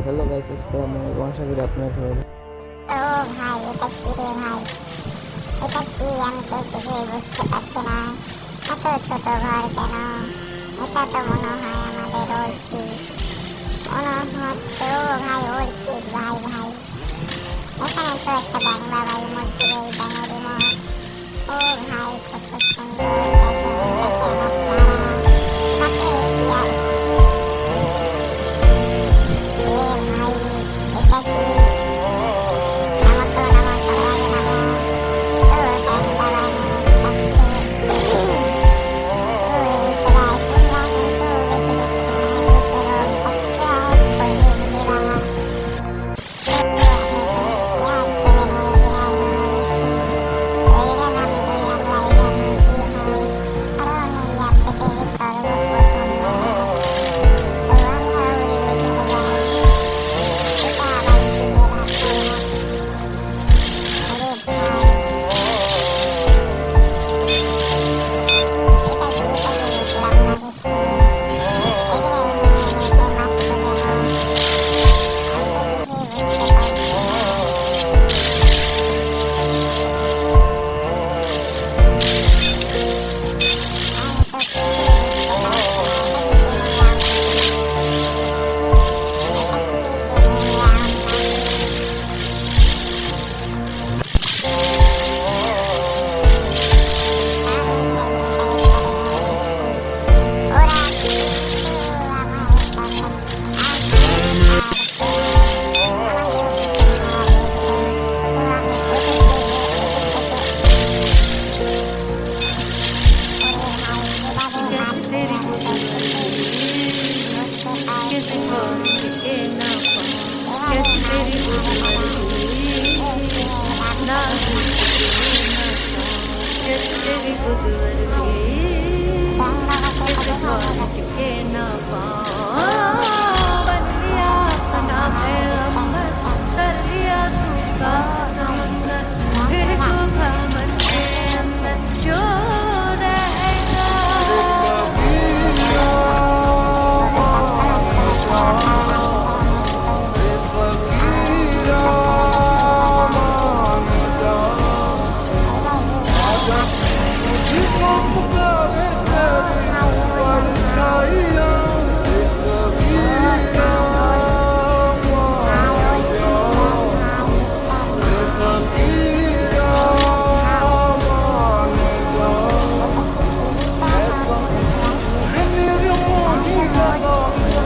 Hello guys, আসসালামু আলাইকুম। আশা করি আপনারা সবাই ও ভাই, এটা কি রে ভাই? এটা কি? আমি তো কিছুই বুঝতে পারছি না। এত ছোট ঘর কেন? এটা তো মনে হয় আমাদের অর্পিত। মনে হচ্ছে ও ভাই অর্পিত ভাই ভাই। এখানে তো একটা বাংলা ভাই মসজিদ, এই ব্যাঙের মত। ও ভাই কত সুন্দর, দেখেন দেখেন আপনারা। সাথে কি আর এ ভাই, এটা কি? নামো তো, নামো, সবাই আগে নামো। তো ব্যাংকটা বানিয়ে যাচ্ছে। তো এই জায়গায় তোমরা কিন্তু বেশি বেশি লাইক এবং সাবস্ক্রাইব করে দিবা। তো আমি কিন্তু শেয়ার 7 এর জায়গায় নেমে গেছি। তো এরা নামলে আল্লাহ জানে কি হয়, কারণ এই আপডেটের সর্বপ্রথম মানুষ। তো আমরা উড়ে উড়ে চলে যাই। এটা আবার কি রে ভাবতে ভাবছি। আরে ভাই, এটা কি বুঝলাম না কিছু। এগুলো নিয়ে নিচে মারছো কেন? আমি তো কিছুই বুঝতে পারছি না। আমি তো কিছুই বুঝতে পারছি না। এটা কি টেলিগ্রাম নাকি? এটা কি টেলিগ্রাম নাকি? আমি ভাই এটারে এটারে মেরে দিচ্ছি। ওরা কিন্তু আমার কাছে আসতে পারবে। আমাকেও কিছু খাওয়াবে তো। তো আমি এদিক থেকে ওরে ভাই কিভাবে कैसे মারবে तेरी আমি তো কিছুই বুঝতে बुद्धि পারছি कैसे না। कौन के ना पाऊं এভাবে कैसे तेरी মারবে আরে বাবা। এ কি बुद्धि রে, রাম ना করে না। तुझे ना चाहूं कैसे तेरी ভাই बुद्धि ব্যাঙ বাবাকে कैसे কত ভালো कौन লাগছে। के ना ও पाऊं बन लिया ব্যাঙ अपना ভাই, ব্যাঙ पैगंबर ব্যাঙ। कर दिया तू ও सात ভাই समुंदर ব্যাঙকে फिर না। सूखा मन के अंदर क्यों रहेगा ওরে চল চলো চলো চলো, ভাই আমি তো মরে করি। আর সত্যি দেখতে মজা নাকি? এটাই কি ব্যাঙ নাকি? ও ভাই ইমোশন ভাই। ও ভাই অর্পিত। ভাই অর্পিত ব্যাঙ ভাই, দেখছেন ভাই? ভাই এটা কি টিকটক নাকি ভাই? আমি তো অর্পিত দেখা করছি। সরি, অর্পিতের দেখা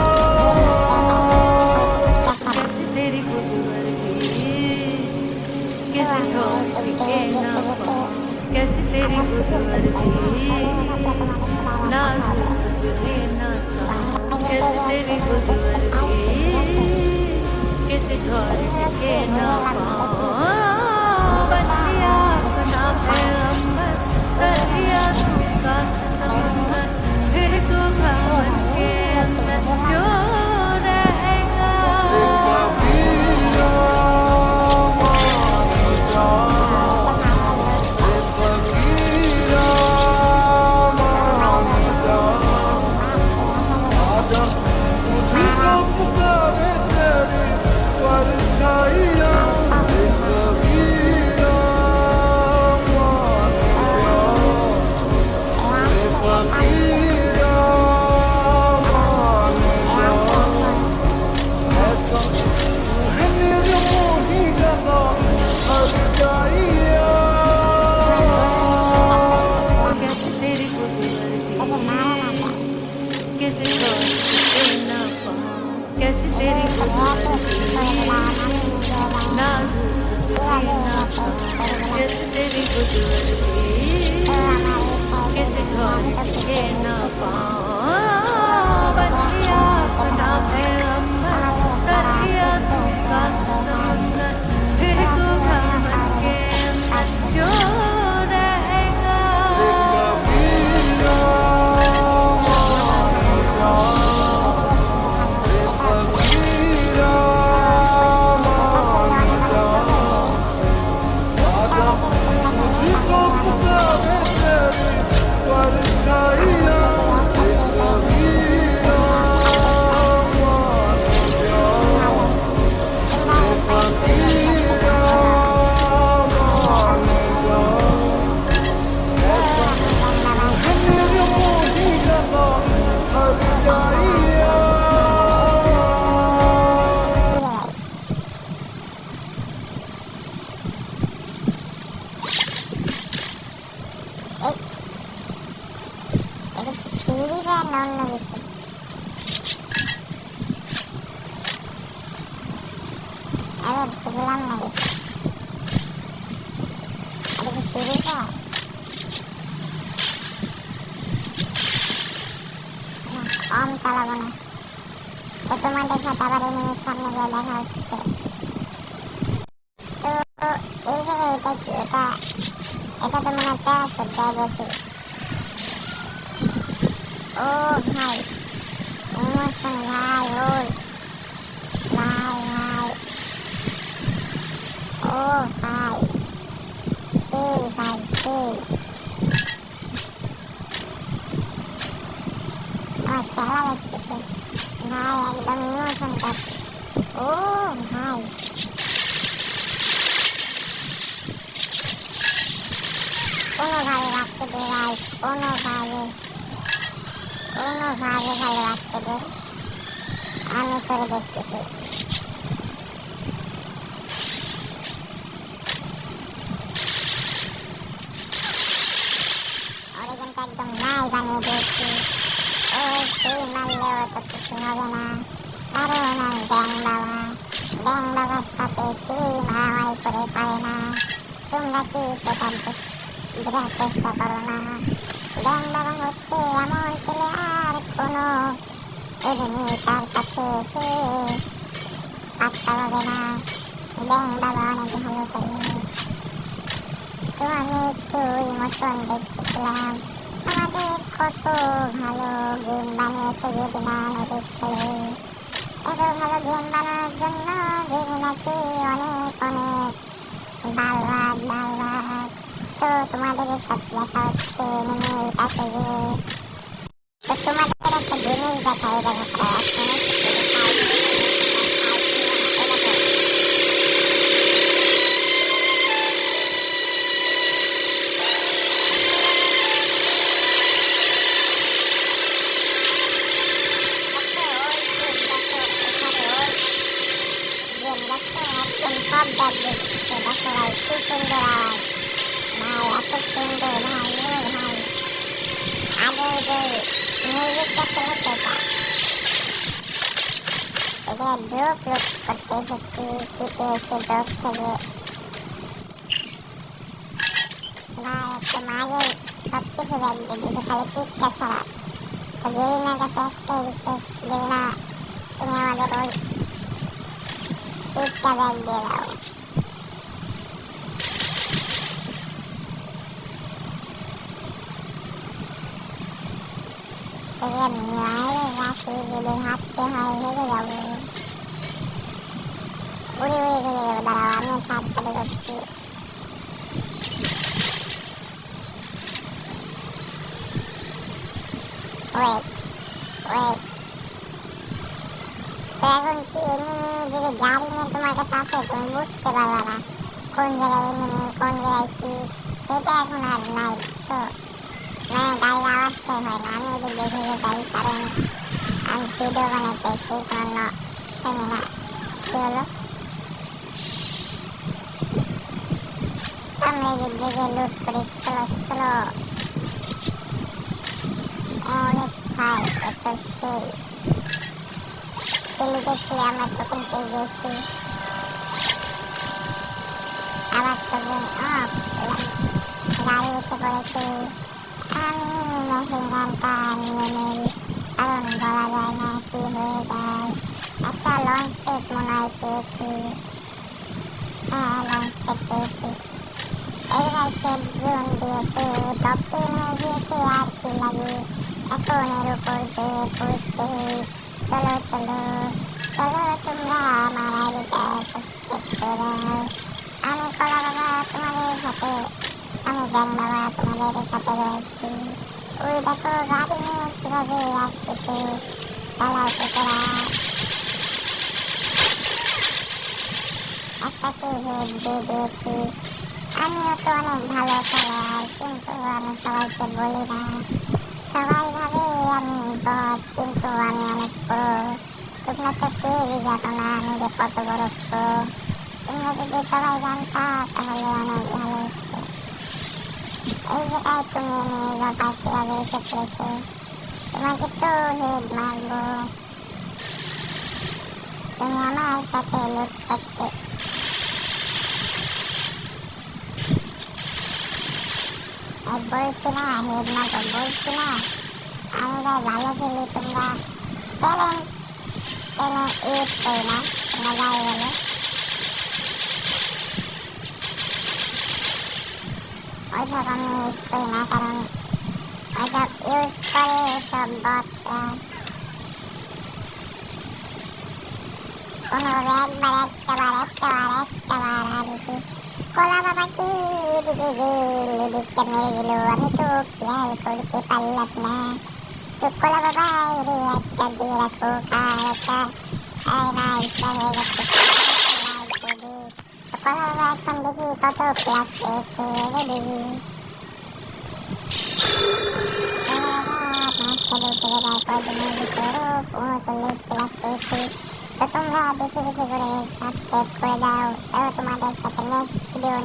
করছি, অর্পিত দেখা না। कैसे तेरी बुद्धि তো कैसे আমি এই ठोर যেতে के ना যেতে যেতে पाऊं कैसे तेरी আমার পিছন থেকে बुद्धि না এমন হলে তোমাকে শোনালাম ना কথা হলো। तुझे ना বাংলা चाहूं কিন্তু कैसे রিয়েক্ট तेरी চ্যানেলে দেখতে बुद्धि পাইছি, ঠিক আছে? कैसे ठोर এইগুলো के হচ্ছে ना রিয়েল আমি দেখি। पाऊं बन ভিডিওটা लिया আমি अपना দেখছি ভাই। पैगंबर এই कर যে दिया দেখেন, तू सात দেখেন। समुंदर फिर सूखा এ मन ভাই के এই হচ্ছে अंदर ভিডিও না? क्यों रहेगा এই যে এটা ভাইরাল হচ্ছে। তো ভাই এবার দেখতে দেখতে আমাকে মারছে, আসলে দেখেছেন? মারার কনফার্ম ভাই। তো আমি রান করে পাচ্ছি না। রান রান করো। ভাই উড়ে উড়ে চলে যাচ্ছে, দেখছি আমি। कैसे तेरी बुद्धि একে মারে না কেন? कैसे ठोर के ना पाऊं कैसे এদের तेरी তো র্যাকেট করে बुद्धि দিলাম আমি নিজেও জানি ना না तुझे কিভাবে ना র্যাকেট করে चाहूं দিলাম। कैसे तेरी बुद्धि তো আমার এই সাইডে कैसे নেই, ठोर আমি তো के কিছুই ना বুঝতেছি না। पाऊं এই যে बन लिया দেখেন আমাকে अपना ধরে না। पैगंबर তাহলে कर তারা दिया খুব तू বেশি सात মেরে ভাই। समुंदर फिर তো কেউ सूखा কেউ मन কাউরে के দেখতে अंदर পাচ্ছে না। क्यों रहेगा ভালো ভালো ভালো, এগুলো কি ভালো? এটাও কি? ও বুঝছি, এটা করলে অনেক অনেক চোখে দেবে। ডিসকানেক্টেড করলে কিন্তু সামনে দিয়ে অনেক চোখে দেবে। আমি যদি একটা গরম লাগেছে। এটা কি ফিরিটা? কম চালাবো না। তো তোমাদের সাথে আবার এনিমির সামনে গিয়ে দেখা হচ্ছে। তো এই জায়গায় এটা কি? এটা তো মনে হয় প্যারাশুট, যা দেখি। ও ভাই, ইমোশন ভাই, ওর ভাই ভাই, ও ভাই, সেই ভাই সেই। আমার খেলা দেখতেছে ভাই, একদম ইমোশন কাজ। ও ভাই, কোনোভাবে রাখতে দে ভাই, কোনোভাবে ভাই রাখতে দে। আমি তোরে দেখতেছি। অরিজিনটা একদম নাই বানিয়ে দিয়েছি। ও সেই মারলেও তো কিছু হবে না, কারণ আমি ব্যাং বাবার সাথে কেউই মারামারি করে পারে না। তোমরা কি সেটা বোঝার চেষ্টা করো না? ব্যাং বাবা হচ্ছে এমন প্লেয়ার, কোনো এনিমি তার কাছে এসে পাত্তা পাবে না। ব্যাং বাবা অনেক ভালো খেলে। তো আমি একটু ইমোশন দেখতেছিলাম। আমাদের কত ভালো গেম বানিয়েছে যেদিনা নদীর ছেলে। এত ভালো গেম বানানোর জন্য গেম নাকি অনেক অনেক বারবার। তো তোমাদের সাথে দেখা হচ্ছে এনিমির কাছে গিয়ে। তো তোমাদের একটা জিনিস দেখা, এই দেখো একদম সব ব্যাগ দিচ্ছে। দেখো ভাই কি সুন্দর আওয়াজ ভাই, এত সুন্দর ভাই। ও ভাই, আগে যে মিউজিকটা শুনেছে এটা ড্রপ লুট করতে এসেছি। কি পেয়েছি ড্রপ থেকে ভাই? একটা মাগে সব কিছু ব্যাগ দিয়ে দিচ্ছে, খালি পিকটা ছাড়া। তো গেরিনার কাছে একটাই রিকোয়েস্ট, গেরিনা তুমি আমাদের ওই পিকটা ব্যাগ দিয়ে দাও। মায়ের রাখি যদি হাঁটতে হয় হেরে যাবো, উড়ে উড়ে হেরে যাবো। দাঁড়াও, আমিও ছাদ পাতে করছি। Wait wait. তো এখন কি এনিমি যদি গাড়ি নিয়ে তোমার কাছে আসে, তুমি বুঝতে পারবে না কোন জায়গায় এনিমি কোন জায়গায় কি। সেটা এখন আর নাই, বুঝছো? মানে গাড়ির আওয়াজটাই হয় না। আমি এদিক দেখে যাই, কারণ আমি ভিডিও বানাতে সেই জন্য শুনি না। কি হলো? আমরা এদিক দেখে লুট করি। চলো চলো। অনেক ভাই, এত সেই খেলিতে খেলে আমরা টোকেন পেয়ে গেছি। আবার টোকেন অফ, গাড়ি এসে পড়েছে। আমি মেশিন গানটা নিয়ে নেই, কারণ বলা যায় না কি হয়ে যায়। একটা লঞ্চ প্যাড মনে হয় পেয়েছি। হ্যাঁ, লঞ্চ প্যাড পেয়েছি। এইবার সেফ জোন দিয়েছে, টপ 10 হয়ে গিয়েছে। আর কি লাগে এখন এর উপর যে পড়তে। চলো চলো চলো, তোমরা আমার আইডিটা সাবস্ক্রাইব করে দাও। আমি কলা বাবা তোমাদের সাথে, আমি ব্যাং বাবা তোমাদের সাথে রয়েছি। ওই দেখো গাড়ি নিয়ে কিভাবে আসতেছে, চালাও তোরা। একটাকে হেড দিয়ে দিয়েছি। আমিও তো অনেক ভালো খেলোয়াড়, কিন্তু আমি সবাইকে বলি না। সবাই ভাবে আমি বট, কিন্তু আমি অনেক প্রো। তোমরা তো কেউই জানো না আমি যে কত বড় প্রো। তোমরা যদি সবাই জানতা তাহলে অনেক ভালো হতো। এই জায়গায় তুমি এনিমির ব্যাপার কিভাবে এসে পড়েছো? তোমাকে তো হেড মারবো। তুমি আমার সাথে লুট করতে বলছি না হেড না তো বলছি না আমি ভাই ভালো খেলি তোমরা ট্যালেন্ট ট্যালেন্ট ইউজ করি না তোমরা যাই বলে ওইসব আমি ইউজ করি না কারণ ওইসব ইউজ করে সব বটরা কোনোভাবে একবার আর কি কোলা বাবা কি এদিকে যে লেডিসটা মেরে দিল আমি তো খেয়াল করতে পারলাম না তো কোলা বাবা রে একটা দিয়ে রাখো কারটা আর না ইচ্ছা হয়ে গেছে কোলা বাবা এখন দেখি কত ক্লাস পেয়েছে রেডি কদিনের ভিতরে 39 ক্লাস পেয়েছি তো তোমরা বেশি বেশি করে সাবস্ক্রাইব করে দাও তাহলে তোমাদের সাথে নেক্সট ভিডিও